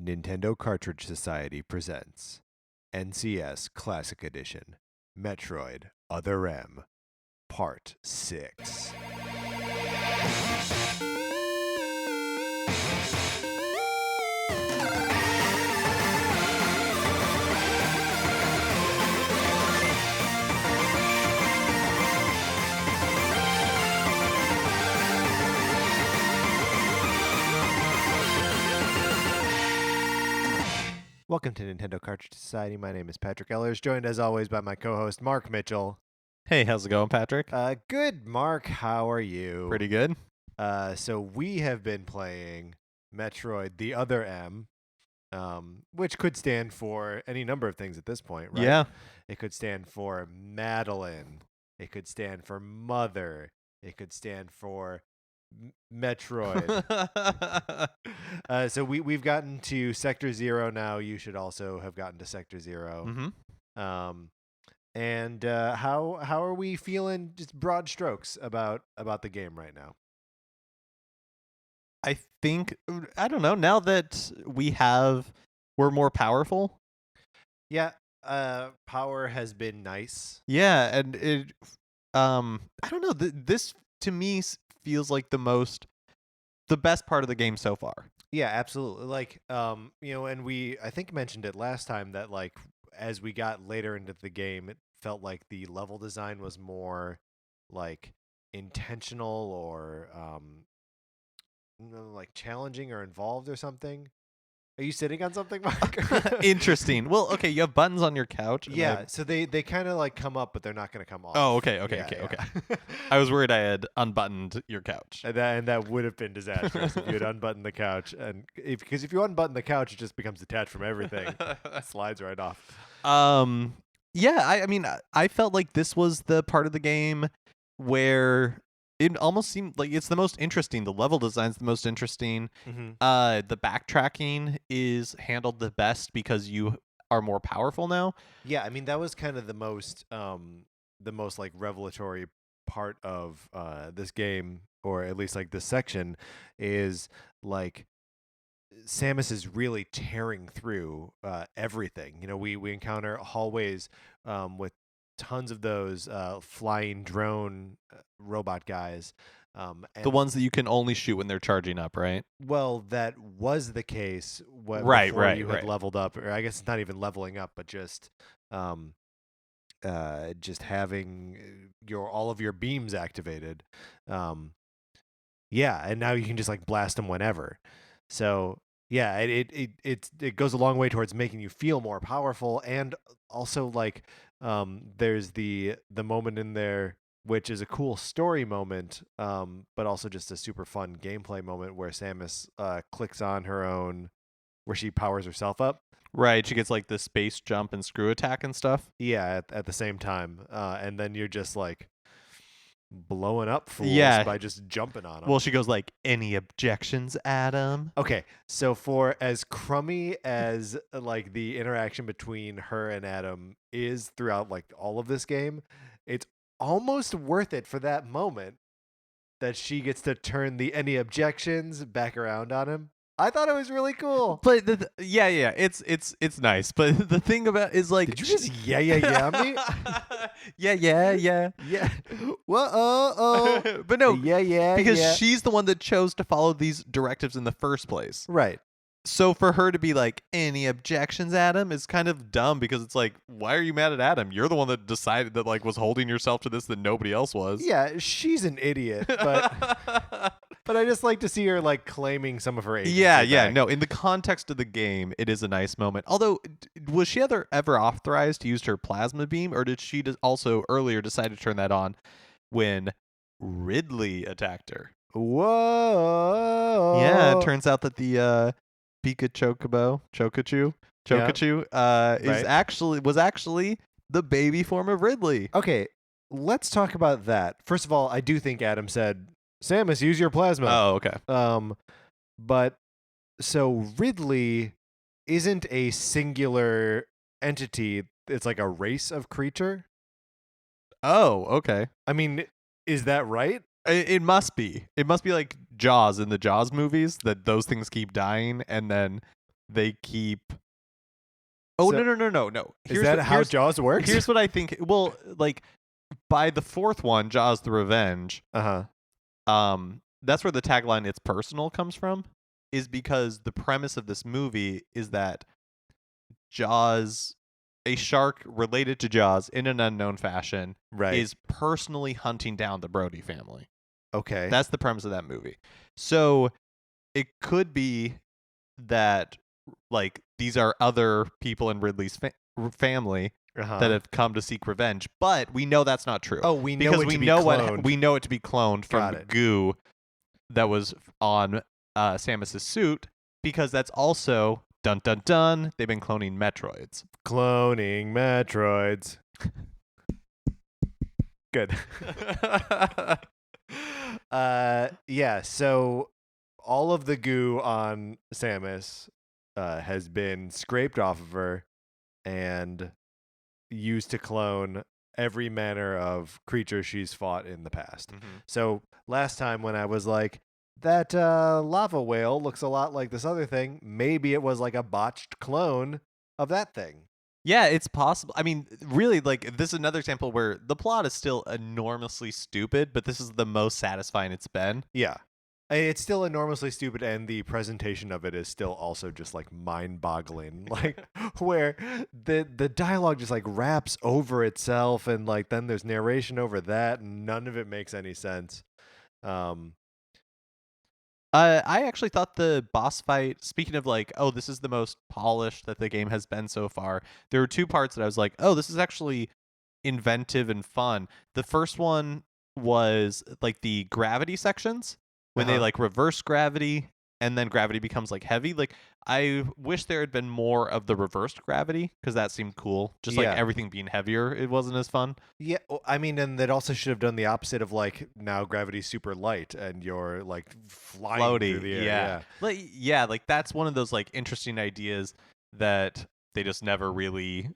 Nintendo Cartridge Society presents NCS Classic Edition Metroid Other M Part 6. Welcome to Nintendo Cartridge Society. My name is Patrick Ellers, joined as always by my co-host Mark Mitchell. Hey, how's it going, Patrick? Good, Mark. How are you? Pretty good. So we have been playing Metroid The Other M, which could stand for any number of things at this point, right? Yeah. It could stand for Madeline. It could stand for Mother. It could stand for Metroid. So we've gotten to Sector 0 now. You should also have gotten to Sector 0. Mm-hmm. And how are we feeling? Just broad strokes about the game right now. I think, I don't know, now that we're more powerful. Yeah, power has been nice. Yeah, and it, I don't know, this to me feels like the best part of the game so far. Yeah, absolutely. Like, and I think mentioned it last time that like as we got later into the game, it felt like the level design was more like intentional or like challenging or involved or something. Are you sitting on something, Mark? Interesting. Well, okay, you have buttons on your couch. Yeah, so they kind of like come up, but they're not going to come off. Oh, okay. I was worried I had unbuttoned your couch. And that would have been disastrous if you had unbuttoned the couch. And because if you unbutton the couch, it just becomes detached from everything. It slides right off. Yeah, I mean, I felt like this was the part of the game where it almost seemed like it's the most interesting. The level design's the most interesting. Mm-hmm. The backtracking is handled the best because you are more powerful now. Yeah, I mean that was kind of the most like revelatory part of this game, or at least like this section, is like Samus is really tearing through everything. You know, we encounter hallways with tons of those flying drone robot guys. And the ones that you can only shoot when they're charging up, right? Well, that was the case before you had leveled up, or I guess it's not even leveling up, but just having all of your beams activated. Yeah, and now you can just like blast them whenever. So yeah, it goes a long way towards making you feel more powerful, and also like there's the moment in there which is a cool story moment, but also just a super fun gameplay moment where Samus clicks on her own, where she powers herself up. Right, she gets like the space jump and screw attack and stuff. Yeah, at the same time, and then you're just like blowing up fools by just jumping on them. Well, she goes like, "Any objections, Adam?" Okay, so for as crummy as like the interaction between her and Adam is throughout like all of this game, it's almost worth it for that moment that she gets to turn the any objections back around on him. I thought it was really cool. But it's nice. But the thing about is like, did you just yeah me? yeah. Whoa, but no, because she's the one that chose to follow these directives in the first place, right? So for her to be like, "Any objections, Adam?" is kind of dumb, because it's like, why are you mad at Adam? You're the one that decided that like was holding yourself to this that nobody else was. Yeah, she's an idiot, but but I just like to see her like claiming some of her agency. Yeah. back. No, in the context of the game, it is a nice moment. Although, was she ever authorized to use her plasma beam, or did she also earlier decide to turn that on when Ridley attacked her? Whoa! Yeah, it turns out that the Chokachu was actually the baby form of Ridley. Okay, let's talk about that. First of all, I do think Adam said, "Samus, use your plasma." Oh, okay. But so Ridley isn't a singular entity. It's like a race of creature. Oh, okay. I mean, is that right? It must be. It must be like Jaws in the Jaws movies, that those things keep dying and then they keep. Oh, So- no. Is that how Jaws works? Here's what I think. Well, like by the fourth one, Jaws the Revenge, that's where the tagline "It's personal" comes from, is because the premise of this movie is that Jaws, a shark related to Jaws in an unknown fashion, Right. is personally hunting down the Brody family. Okay. That's the premise of that movie. So it could be that like these are other people in Ridley's family that have come to seek revenge, but we know that's not true. Oh, we know because it we to be know cloned. we know it to be cloned from Got the it. goo that was on Samus's suit, because that's also dun dun dun. They've been cloning Metroids. Cloning Metroids. Good. Yeah, so all of the goo on Samus has been scraped off of her and used to clone every manner of creature she's fought in the past. So last time when I was like, that lava whale looks a lot like this other thing, maybe it was like a botched clone of that thing. Yeah, it's possible. I mean, really, like, this is another example where the plot is still enormously stupid, but this is the most satisfying it's been. Yeah. It's still enormously stupid, and the presentation of it is still also just like mind-boggling. Like where the dialogue just like wraps over itself, and like then there's narration over that, and none of it makes any sense. I actually thought the boss fight, speaking of like, oh, this is the most polished that the game has been so far, there were two parts that I was like, oh, this is actually inventive and fun. The first one was like the gravity sections, when they like reverse gravity and then gravity becomes like heavy. Like, I wish there had been more of the reversed gravity, because that seemed cool. Just like everything being heavier, it wasn't as fun. Yeah, I mean, and that also should have done the opposite of like, now gravity's super light and you're like flying Floaty, through the air. Yeah. Like that's one of those like interesting ideas that they just never really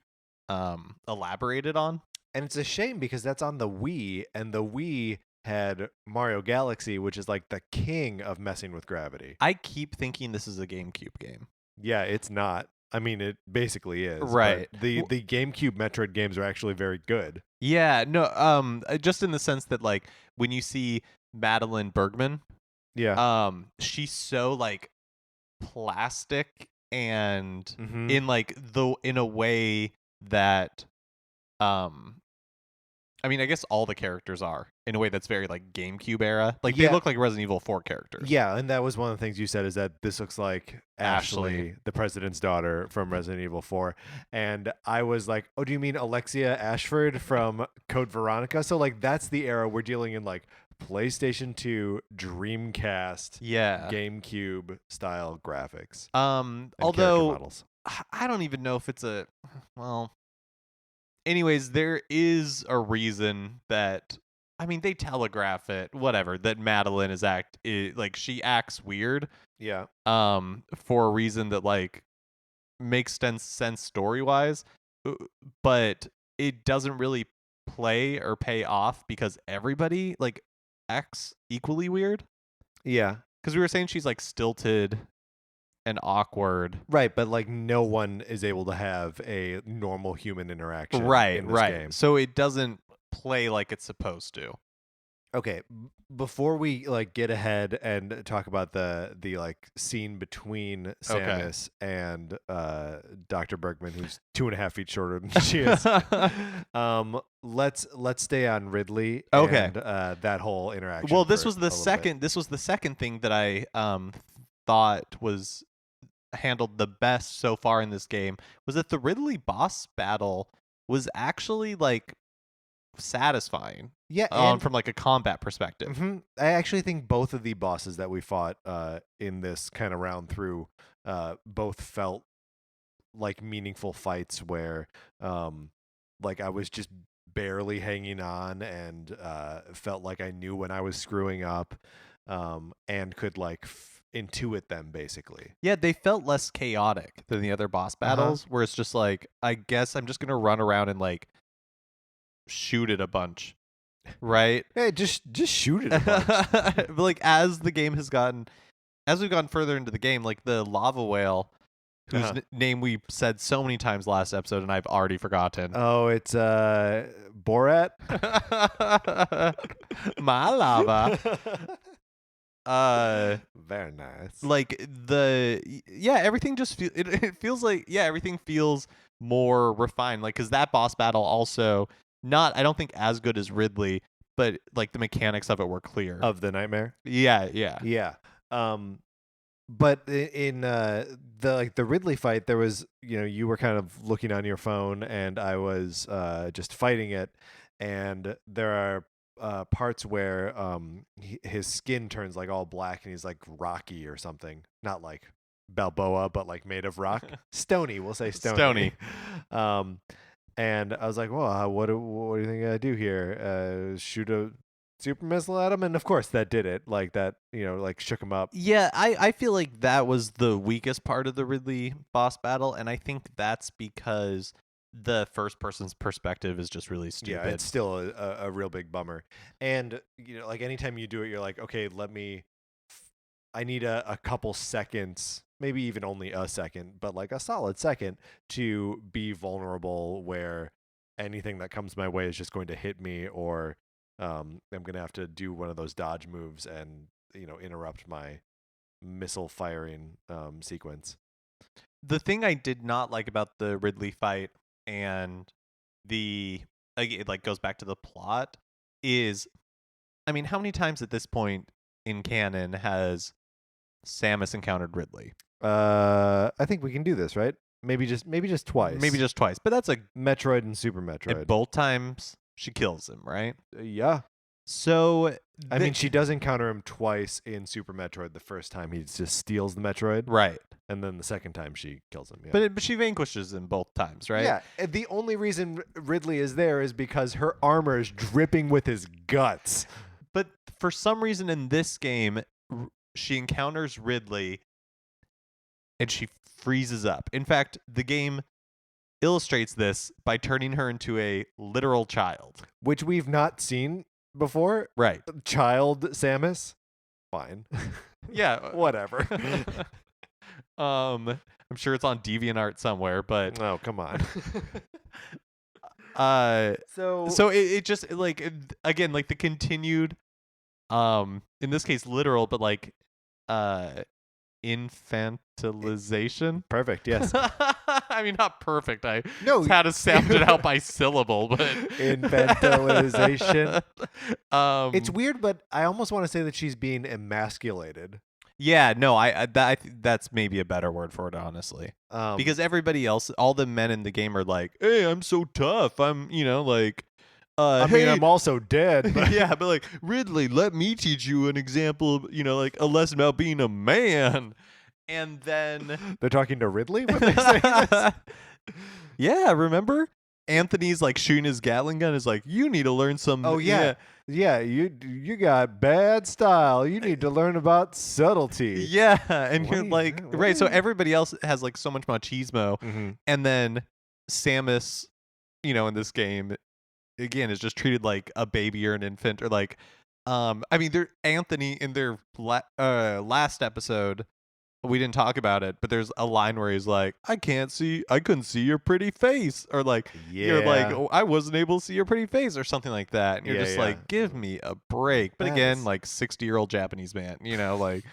elaborated on. And it's a shame because that's on the Wii, and the Wii had Mario Galaxy, which is like the king of messing with gravity. I keep thinking this is a GameCube game. Yeah, it's not. I mean, it basically is. Right. But the GameCube Metroid games are actually very good. Yeah, no, just in the sense that like when you see Madeline Bergman, she's so like plastic and in like in a way that I mean, I guess all the characters are in a way that's very like GameCube era. Like they look like Resident Evil 4 characters. Yeah, and that was one of the things you said, is that this looks like Ashley, the president's daughter from Resident Evil 4. And I was like, oh, do you mean Alexia Ashford from Code Veronica? So like that's the era we're dealing in, like PlayStation 2, Dreamcast, GameCube style graphics. Although models. I don't even know if it's a anyways, there is a reason that, I mean, they telegraph it, whatever, that Madeline is like she acts weird. Yeah. For a reason that like makes sense story-wise, but it doesn't really play or pay off because everybody like acts equally weird. Yeah. Because we were saying she's like stilted and awkward, right? But like no one is able to have a normal human interaction, right? In this game. So it doesn't play like it's supposed to. Okay, before we like get ahead and talk about the like scene between Samus and Dr. Bergman, who's 2.5 feet shorter than she is, let's stay on Ridley. And that whole interaction. Well, this was the second. This was the second thing that I thought was handled the best so far in this game, was that the Ridley boss battle was actually like satisfying. Yeah, and from like a combat perspective. I actually think both of the bosses that we fought in this kind of round through both felt like meaningful fights where like I was just barely hanging on and felt like I knew when I was screwing up and could like intuit them basically. Yeah, they felt less chaotic than the other boss battles, where it's just like, I guess I'm just gonna run around and like shoot it a bunch, right? Hey, just shoot it a bunch. But like as we've gotten further into the game, like the lava whale whose name we said so many times last episode, and I've already forgotten. Oh, it's Borat. My lava. Very nice. Like everything just it feels like everything feels more refined. Like, because that boss battle also I don't think as good as Ridley, but like the mechanics of it were clear. Of the nightmare. Yeah. But in the Ridley fight, there was, you were kind of looking on your phone, and I was just fighting it, and there are parts where his skin turns like all black, and he's like rocky or something, not like Balboa, but like made of rock. Stony, we'll say stony. And I was like, well, what do you think I do here? Shoot a super missile at him, and of course that did it. Like that, like shook him up. Yeah, I feel like that was the weakest part of the Ridley boss battle, and I think that's because the first person's perspective is just really stupid. Yeah, it's still a real big bummer. And like anytime you do it, you're like, okay, I need a couple seconds, maybe even only a second, but like a solid second to be vulnerable, where anything that comes my way is just going to hit me, or I'm going to have to do one of those dodge moves and, interrupt my missile firing sequence. The thing I did not like about the Ridley fight, and it like goes back to the plot, is, I mean, how many times at this point in canon has Samus encountered Ridley? I think we can do this, right? Maybe just twice. Maybe just twice, but that's a Metroid and Super Metroid. And both times she kills him, right? Yeah. So I mean, she does encounter him twice in Super Metroid. The first time he just steals the Metroid, right? And then the second time she kills him. Yeah. But she vanquishes him both times, right? Yeah. The only reason Ridley is there is because her armor is dripping with his guts. But for some reason in this game, she encounters Ridley and she freezes up. In fact, the game illustrates this by turning her into a literal child, which we've not seen before. Right. Child Samus. Fine. Yeah. Whatever. I'm sure it's on DeviantArt somewhere, but oh, come on. So it just like, again, like the continued in this case literal, but like infantilization. Perfect. Yes. I mean, not perfect. I had to sound it out by syllable, but infantilization. It's weird, but I almost want to say that she's being emasculated. Yeah, no, that's maybe a better word for it, honestly. Because everybody else, all the men in the game are like, "Hey, I'm so tough. I'm, like." I mean, I'm also dead. But yeah, but like, Ridley, let me teach you an example of, like a lesson about being a man. And then they're talking to Ridley when they say this? Yeah, remember? Anthony's like shooting his Gatling gun, is like, you need to learn some. Oh yeah. Yeah, you got bad style. You need to learn about subtlety. Yeah, and you're like, right, so everybody else has like so much machismo. Mm-hmm. And then Samus, in this game, again, is just treated like a baby or an infant, or like, I mean, Anthony in their last episode, we didn't talk about it, but there's a line where he's like, I couldn't see your pretty face, or like, you're like, oh, I wasn't able to see your pretty face, or something like that. And you're just like, give me a break. But again, like 60-year-old Japanese man, like,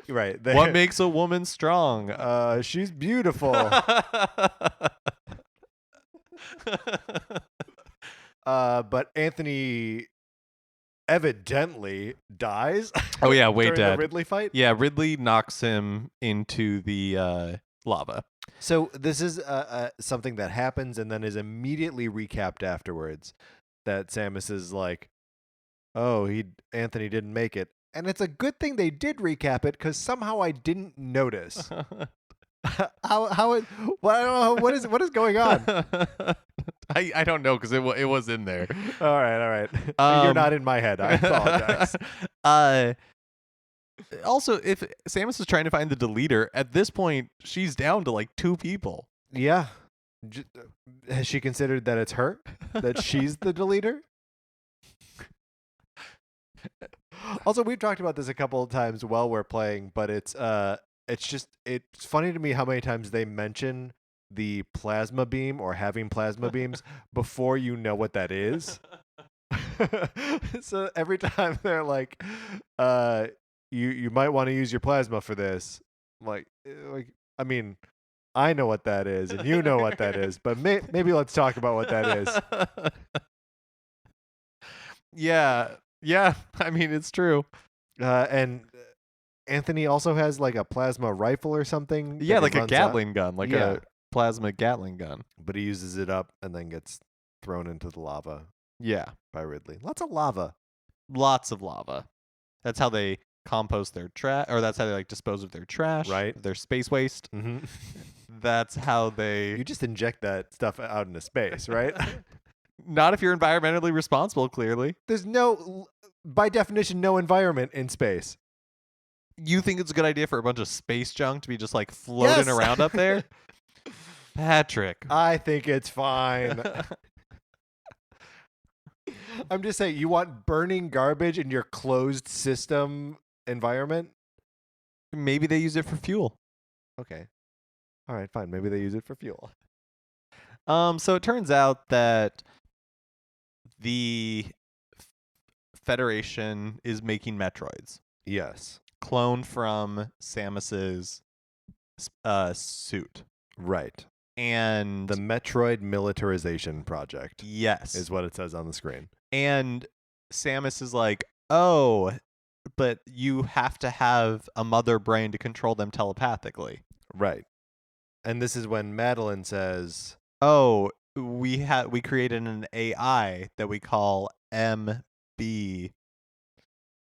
right. What makes a woman strong? She's beautiful. But Anthony evidently dies. Oh yeah, way during dead. The Ridley fight. Yeah, Ridley knocks him into the lava. So this is something that happens and then is immediately recapped afterwards. That Samus is like, "Oh, Anthony didn't make it," and it's a good thing they did recap it, because somehow I didn't notice. What is going on? I don't know, because it was in there. All right. You're not in my head. I apologize. Also, if Samus is trying to find the deleter, at this point she's down to like 2 people. Yeah. Has she considered that it's her? That she's the deleter? Also, we've talked about this a couple of times while we're playing, but it's it's funny to me how many times they mention the plasma beam or having plasma beams before you know what that is. So every time they're like, you might want to use your plasma for this. I'm like, I mean, I know what that is, and you know what that is, but maybe let's talk about what that is. Yeah. I mean, it's true. And Anthony also has like a plasma rifle or something. Yeah, that he like a runs Gatling gun, like Yeah. a plasma Gatling gun. but he uses it up and then gets thrown into the lava Yeah, by Ridley. Lots of lava. lots of lava. That's how they compost their trash, or that's how they like dispose of their trash, Right. their space waste. Mm-hmm. That's how they. You just inject that stuff out into space, right? Not if you're environmentally responsible, clearly. There's by definition, no environment in space. You think it's a good idea for a bunch of space junk to be just like floating Yes! around up there? Patrick. I think it's fine. I'm just saying, you want burning garbage in your closed system environment? Maybe they use it for fuel. Okay. All right, fine. Maybe they use it for fuel. So it turns out that the Federation is making Metroids, Yes. cloned from Samus's suit. Right. And The Metroid Militarization Project yes, is what it says on the screen. and Samus is like, oh, but you have to have a mother brain to control them telepathically. Right. And this is when Madeline says, Oh, we created an AI that we call MB,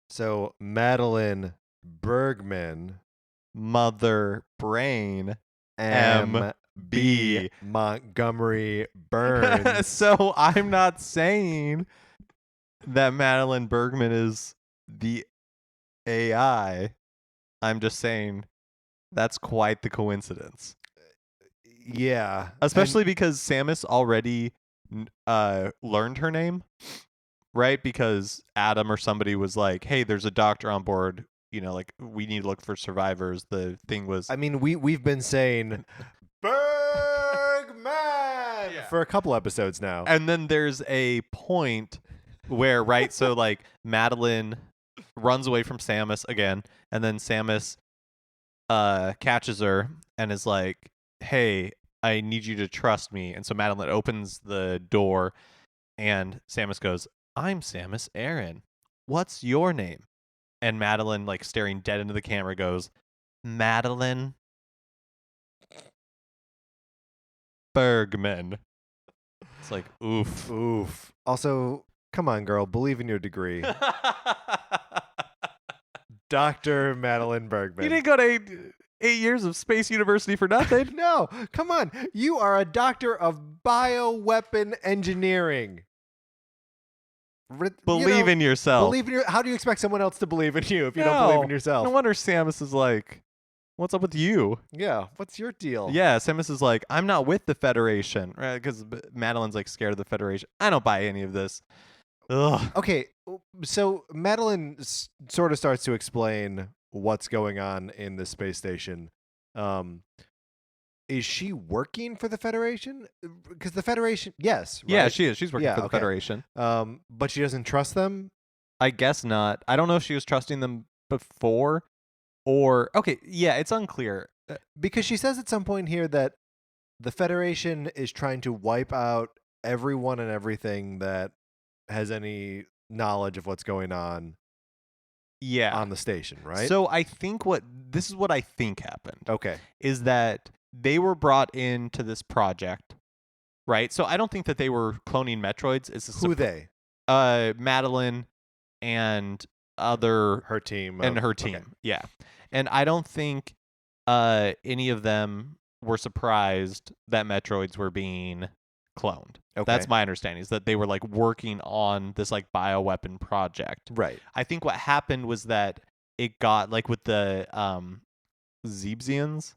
so Madeline Bergman, mother brain. M.B. Montgomery Burns. So I'm not saying that Madeline Bergman is the AI. I'm just saying that's quite the coincidence. Yeah. Especially because Samus already learned her name, right? Because Adam or somebody was like, hey, there's a doctor on board. You know, like, we need to look for survivors. The thing was... I mean, we've been saying Bergman for a couple episodes now. And then there's a point where, right, so, like, Madeline runs away from Samus again, and then Samus catches her and is like, hey, I need you to trust me. And so Madeline opens the door, and Samus goes, I'm Samus Aran. What's your name? And Madeline, like, staring dead into the camera, goes, Madeline Bergman. It's like, oof. Oof. Also, come on, girl. Believe in your degree. Dr. Madeline Bergman. You didn't go to 8 years of Space University for nothing. No, come on. You are a doctor of bioweapon engineering. Believe in yourself. How do you expect someone else to believe in you if you don't believe in yourself? No wonder Samus is like, what's up with you? Yeah, what's your deal? Yeah, Samus is like, I'm not with the Federation, right? Because Madeline's like scared of the Federation. I don't buy any of this. Ugh. Okay, so Madeline sort of starts to explain what's going on in the space station. Is she working for the Federation? Because the Federation, yes. Right? Yeah, she is. She's working for the okay. Federation. But she doesn't trust them? I guess not. I don't know if she was trusting them before or... Okay, yeah, it's unclear. Because she says at some point here that the Federation is trying to wipe out everyone and everything that has any knowledge of what's going on on the station, right? So I think this is what I think happened. Okay. Is that they were brought into this project, right? So I don't think that they were cloning Metroids. Who they? Madeline and her team. Okay. Yeah. And I don't think any of them were surprised that Metroids were being cloned. Okay. That's my understanding, is that they were like working on this like bioweapon project. Right. I think what happened was that it got like with the Zebzians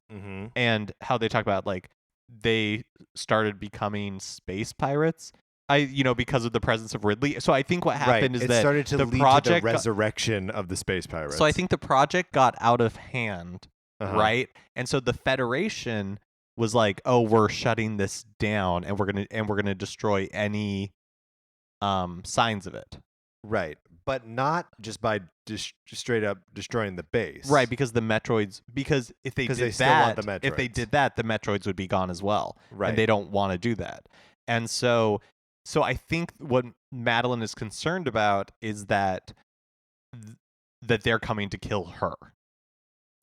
and how they talk about like they started becoming space pirates. Because of the presence of Ridley. So I think what happened is it that started to the lead project to the resurrection of the space pirates. So I think the project got out of hand. right? And so the Federation was like, "Oh, we're shutting this down, and we're gonna destroy any signs of it." Right. But not just by just straight up destroying the base. Right, because the Metroids, because if they 'Cause did they still want the if they Metroids. did that, the Metroids would be gone as well. Right. And they don't want to do that. And so I think what Madeline is concerned about is that that they're coming to kill her.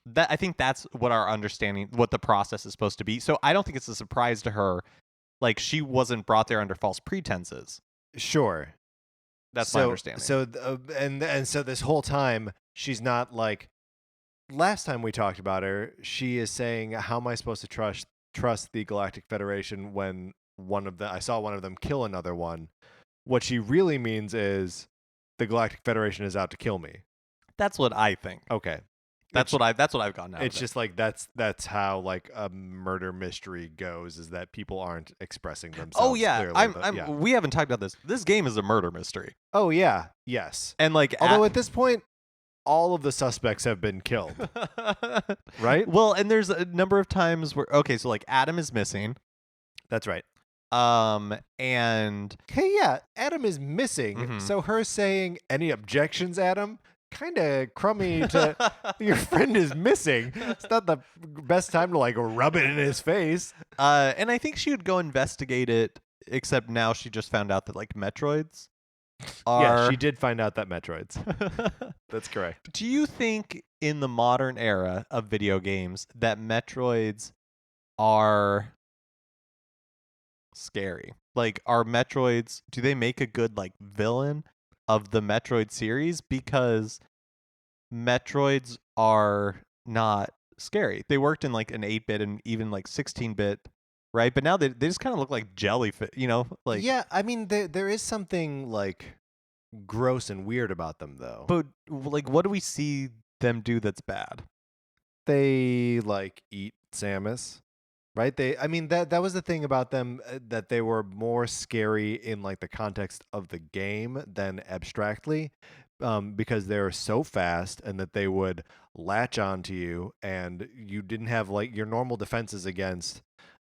That I think that's what our understanding, what the process is supposed to be. So I don't think it's a surprise to her. Like, she wasn't brought there under false pretenses. Sure. That's my understanding. So and so this whole time she's not like, last time we talked about her, she is saying, how am I supposed to trust the Galactic Federation when I saw one of them kill another one? What she really means is the Galactic Federation is out to kill me. That's what I think. Okay. That's what I've gotten out of it. It's just like that's how like a murder mystery goes, is that people aren't expressing themselves. Oh yeah, clearly, we haven't talked about this. This game is a murder mystery. Oh yeah, yes. And like, although at this point, all of the suspects have been killed, right? Well, and there's a number of times where so like Adam is missing. That's right. And hey, yeah, Adam is missing. Mm-hmm. So her saying, "Any objections, Adam?" Kind of crummy to your friend is missing. It's not the best time to like rub it in his face. And I think she would go investigate it, except now she just found out that like Metroids are... Yeah, she did find out that Metroids. That's correct. Do you think in the modern era of video games that Metroids are scary? Like, are Metroids, do they make a good like villain of the Metroid series? Because Metroids are not scary. They worked in like an 8-bit and even like 16-bit, right? But now they just kind of look like jellyfish, like... Yeah, I mean, there is something like gross and weird about them, though. But like, what do we see them do that's bad? They like eat Samus. Right? I mean, that was the thing about them, that they were more scary in like the context of the game than abstractly, because they're so fast and that they would latch onto you, and you didn't have like your normal defenses against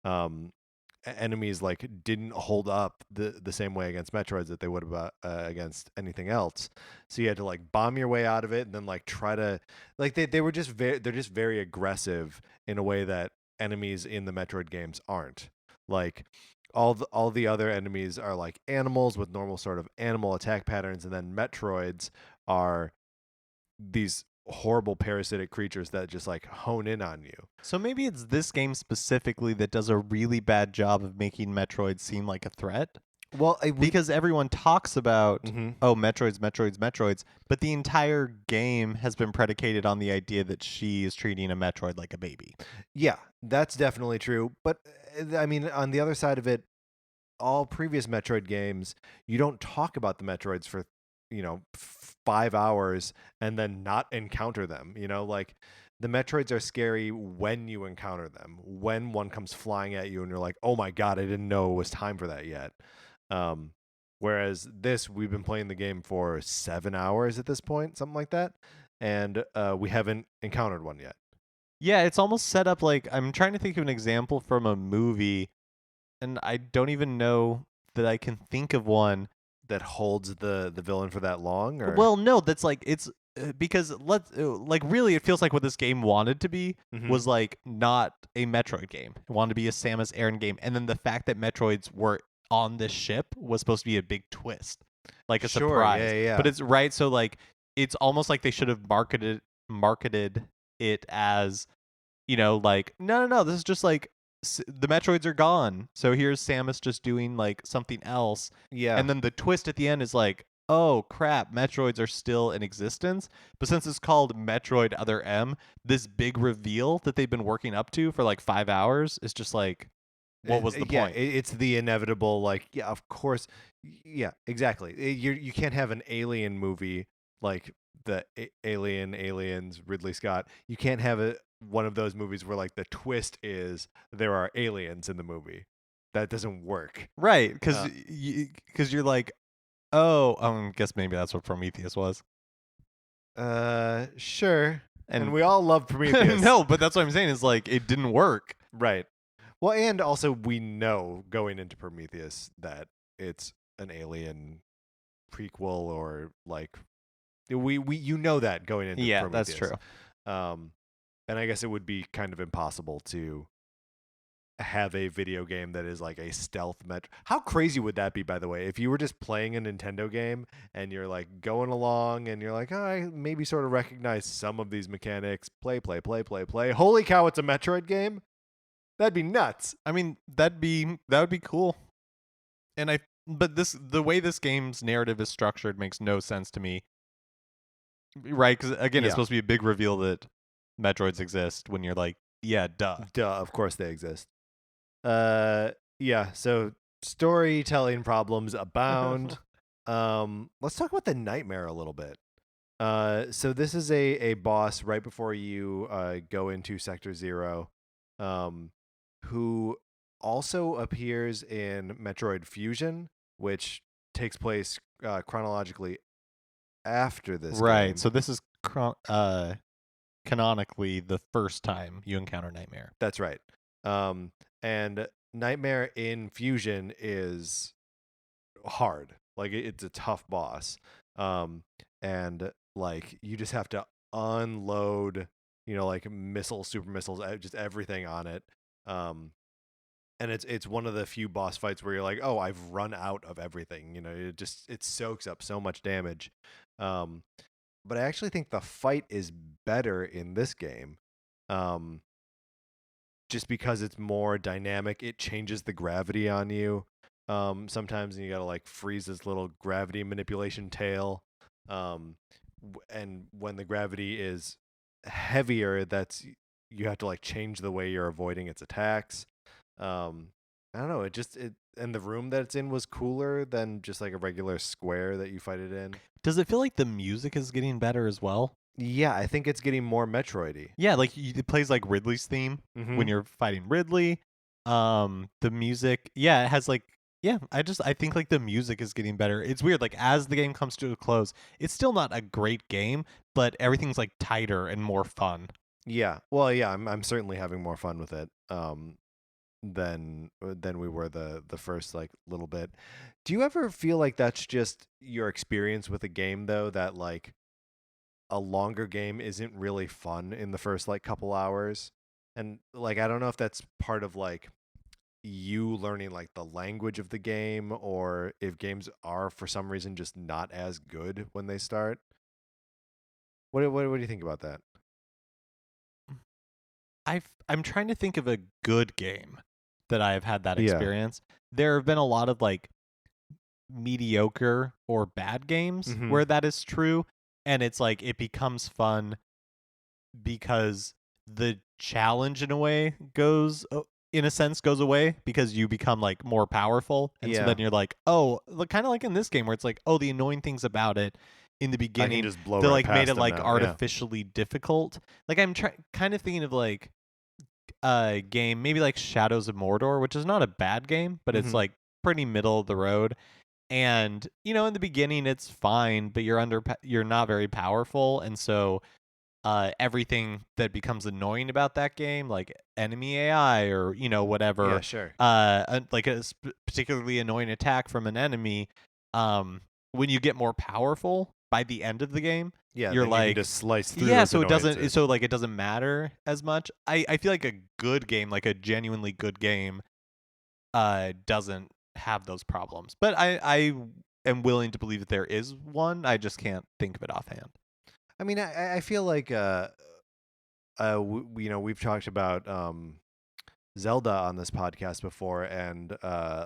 enemies like didn't hold up the same way against Metroids that they would have against anything else. So you had to like bomb your way out of it, and then like try to like they were just they're just very aggressive in a way that enemies in the Metroid games aren't. Like all the other enemies are like animals with normal sort of animal attack patterns, and then Metroids are these horrible parasitic creatures that just like hone in on you. So maybe it's this game specifically that does a really bad job of making Metroid seem like a threat. Well, because everyone talks about, oh, Metroids, but the entire game has been predicated on the idea that she is treating a Metroid like a baby. Yeah, that's definitely true. But I mean, on the other side of it, all previous Metroid games, you don't talk about the Metroids for 5 hours and then not encounter them. Like the Metroids are scary when you encounter them, when one comes flying at you and you're like, oh my god, I didn't know it was time for that yet. Whereas this, we've been playing the game for 7 hours at this point, something like that, and we haven't encountered one yet. Yeah, it's almost set up like, I'm trying to think of an example from a movie, and I don't even know that I can think of one that holds the villain for that long. Or well, no, that's like, it's because really it feels like what this game wanted to be was like not a Metroid game. It wanted to be a Samus Aran game, and then the fact that Metroids were on this ship was supposed to be a big twist, like a surprise. Yeah. But it's right, so like it's almost like they should have marketed it as, like no, this is just like the Metroids are gone, so here's Samus just doing like something else. Yeah, and then the twist at the end is like, oh crap, Metroids are still in existence. But since it's called Metroid Other M, this big reveal that they've been working up to for like 5 hours is just like, what was the point? It's the inevitable, like, yeah, of course. Yeah, exactly. You can't have an alien movie like the Aliens, Ridley Scott. You can't have one of those movies where like the twist is there are aliens in the movie. That doesn't work. Right, because you're like, oh, I guess maybe that's what Prometheus was. Sure. And we all love Prometheus. No, but that's what I'm saying is like it didn't work. Right. Well, and also we know going into Prometheus that it's an Alien prequel or like we you know that going into Yeah, Prometheus. that's true. And I guess it would be kind of impossible to have a video game that is like a stealth How crazy would that be, by the way, if you were just playing a Nintendo game and you're like going along and you're like, oh, I maybe sort of recognize some of these mechanics. Play. Holy cow, it's a Metroid game. That'd be nuts. I mean, that would be cool. But the way this game's narrative is structured makes no sense to me. Right? Because again, it's supposed to be a big reveal that Metroids exist when you're like, yeah, duh. Of course they exist. Yeah, so storytelling problems abound. Let's talk about the nightmare a little bit. So this is a boss right before you go into Sector 0, who also appears in Metroid Fusion, which takes place chronologically after this right. game. So this is canonically the first time you encounter Nightmare. That's right. And Nightmare in Fusion is hard. Like it's a tough boss. And like you just have to unload, like missiles, super missiles, just everything on it. And it's one of the few boss fights where you're like, oh, I've run out of everything. It soaks up so much damage. But I actually think the fight is better in this game. Just because it's more dynamic, it changes the gravity on you. Sometimes you gotta like freeze this little gravity manipulation tail. And when the gravity is heavier, you have to like change the way you're avoiding its attacks. I don't know. And the room that it's in was cooler than just like a regular square that you fight it in. Does it feel like the music is getting better as well? Yeah, I think it's getting more Metroid-y. Yeah, like it plays like Ridley's theme when you're fighting Ridley. The music, yeah, it has like, yeah, I think like the music is getting better. It's weird, like as the game comes to a close, it's still not a great game, but everything's like tighter and more fun. Yeah, well, yeah, I'm certainly having more fun with it. Than we were the first like little bit. Do you ever feel like that's just your experience with a game though, that like a longer game isn't really fun in the first like couple hours? And like I don't know if that's part of like you learning like the language of the game, or if games are for some reason just not as good when they start. What do you think about that? I'm trying to think of a good game that I have had that Yeah. experience. There have been a lot of like mediocre or bad games where that is true, and it's like it becomes fun because the challenge in a way goes away because you become like more powerful, and so then you're like, oh, kind of like in this game where it's like, oh, the annoying things about it in the beginning, just blow they right like made past it them like now. artificially difficult. Like I'm kind of thinking of like a game maybe like Shadows of Mordor, which is not a bad game, but it's like pretty middle of the road. And in the beginning it's fine, but you're not very powerful, and so everything that becomes annoying about that game, like enemy AI or whatever, Yeah, sure. like a particularly annoying attack from an enemy, when you get more powerful by the end of the game, Yeah, you're then like, you can just slice through. yeah, those so it doesn't, annoyances. so like it doesn't matter as much. I feel like a good game, like a genuinely good game, doesn't have those problems. But I am willing to believe that there is one. I just can't think of it offhand. I mean, I feel like we've talked about Zelda on this podcast before, and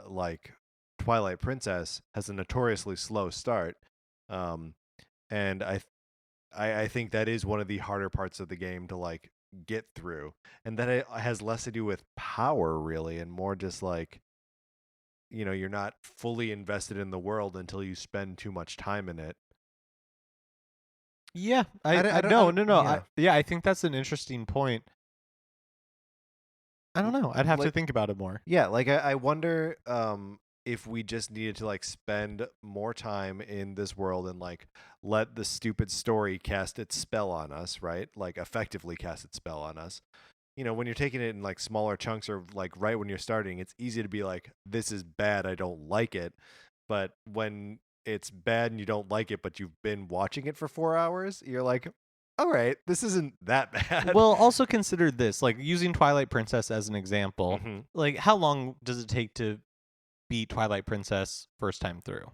like Twilight Princess has a notoriously slow start, and I think that is one of the harder parts of the game to like get through, and that it has less to do with power really, and more just like you're not fully invested in the world until you spend too much time in it. Yeah, No. Yeah, I think that's an interesting point. I don't know. I'd have to think about it more. Yeah, like I wonder if we just needed to like spend more time in this world and like let the stupid story cast its spell on us, right? Like effectively cast its spell on us. When you're taking it in like smaller chunks or like right when you're starting, it's easy to be like, this is bad, I don't like it. But when it's bad and you don't like it, but you've been watching it for 4 hours, you're like, all right, this isn't that bad. Well, also consider this, like using Twilight Princess as an example. Mhm. Like, how long does it take to beat Twilight Princess first time through?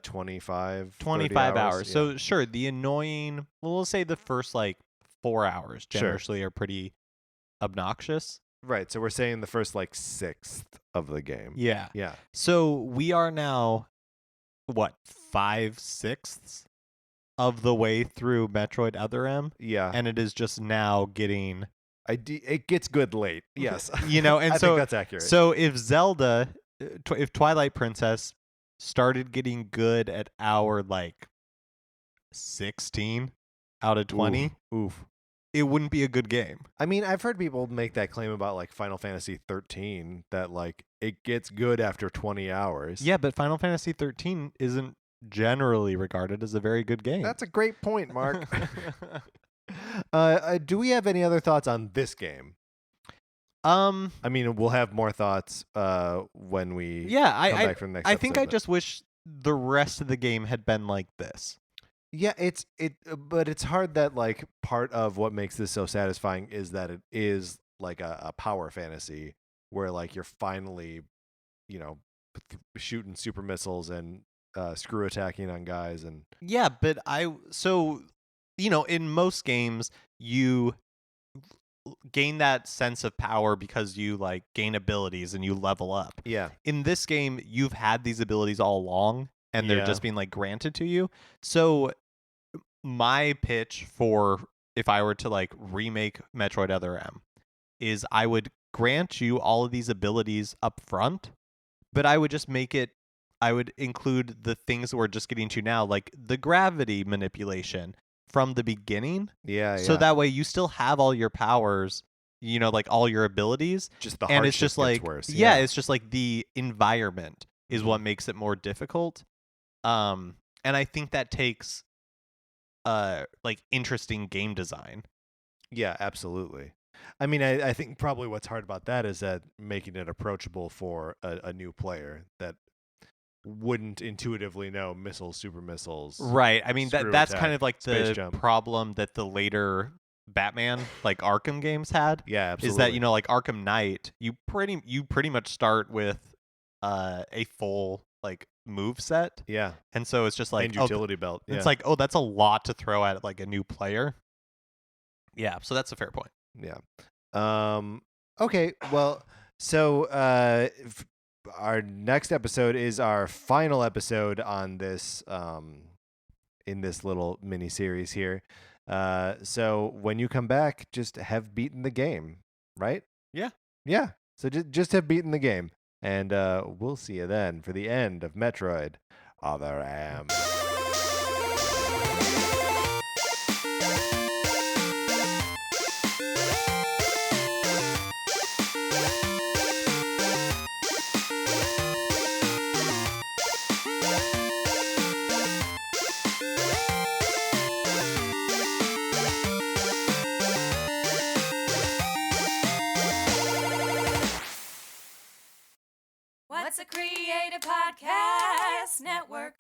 25 25 30 hours. Yeah. So sure, the annoying, well, we'll say the first like 4 hours Sure. generally are pretty obnoxious. Right. So we're saying the first like sixth of the game. Yeah. Yeah. So we are now, what, 5/6 of the way through Metroid Other M, Yeah. and it is just now getting, it gets good late. Yes. and I so think that's accurate. So if Zelda, if Twilight Princess started getting good at hour like 16 out of 20, Oof. it wouldn't be a good game. I mean, I've heard people make that claim about like Final Fantasy 13 that like it gets good after 20 hours. Yeah, but Final Fantasy 13 isn't generally regarded as a very good game. That's a great point, Mark. Do we have any other thoughts on this game? I mean, we'll have more thoughts when we come back from the next I episode. think I just wish the rest of the game had been like this. Yeah, but it's hard that like part of what makes this so satisfying is that it is like a power fantasy where like you're finally, shooting super missiles and screw attacking on guys and Yeah, but in most games you gain that sense of power because you like gain abilities and you level up. yeah. In this game, you've had these abilities all along and they're Yeah. just being like granted to you. So my pitch for if I were to like remake Metroid Other M is I would grant you all of these abilities up front, but I would just I would include the things that we're just getting to now, like the gravity manipulation from the beginning. Yeah. So that way you still have all your powers, like all your abilities. just the And it's hardship just gets like, worse. yeah, it's just like the environment is what makes it more difficult. And I think that takes like interesting game design. Yeah, absolutely. I mean, I think probably what's hard about that is that making it approachable for a new player that wouldn't intuitively know missiles, super missiles. Right. I mean, screw that's attack, kind of like space the jump. problem that the later Batman, like Arkham games had. Yeah, absolutely. Is that, like Arkham Knight, you pretty much start with a full like move set. Yeah. And so it's just like And utility belt. Yeah. It's like, oh, that's a lot to throw at like a new player. Yeah, so that's a fair point. Yeah. Okay, well, so our next episode is our final episode on this in this little mini series here. So when you come back, just have beaten the game, right? Yeah. Yeah. So just have beaten the game. And we'll see you then for the end of Metroid Other M. What's a Creative Podcast Network?